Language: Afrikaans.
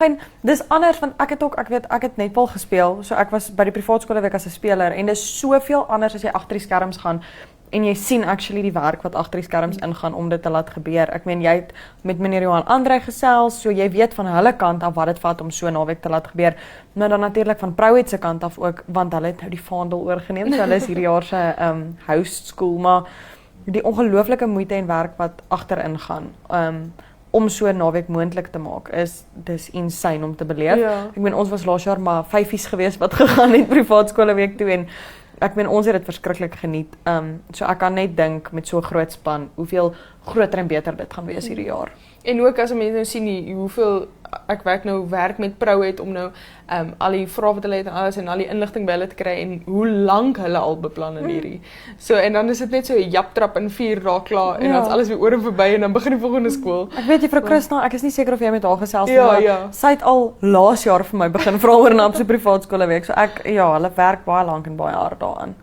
En dis anders want ek het netbal gespeel, so ek was by die privaat skole week as 'n speler en dis soveel anders as jy agter die skerms gaan en jy sien actually die werk wat agter die skerms ingaan om dit te laat gebeur. Ek meen jy het met meneer Johan Andre gesels, so jy weet van hulle kant af wat dit vat om so 'n naweek te laat gebeur. Maar dan natuurlik van Prouet se kant af ook want hulle het nou die vaandel oorgeneem. So hulle is hierdie jaar se host school, maar die ongelooflike moeite en werk wat agterin gaan. Om so 'n naweek moontlik te maak dis insane om te beleef. Ja. Ek meen ons was laas jaar maar 5 gewees wat gegaan het privaat skole week toe en ek meen ons het dit verskriklik geniet. So ek kan net dink met so 'n groot span hoeveel groter en beter dit gaan wees hierdie jaar. En ook as mense nou sien hoeveel ek werk met Prouet om nou al die vrae wat hulle het en alles en al die inligting by hulle te kry en hoe lank hulle al beplan in hierdie. So en dan is dit net so 'n japtrap in 4 dae klaar en dan is alles weer oor en verby en dan begin die volgende skool. Ek weet juffrou Christina, ek is nie seker of jy met haar gesels het, Ja, maar ja. sy het al laas jaar vir my begin vra oor 'n privaat skole week. So hulle werk baie lank en baie hard daaraan.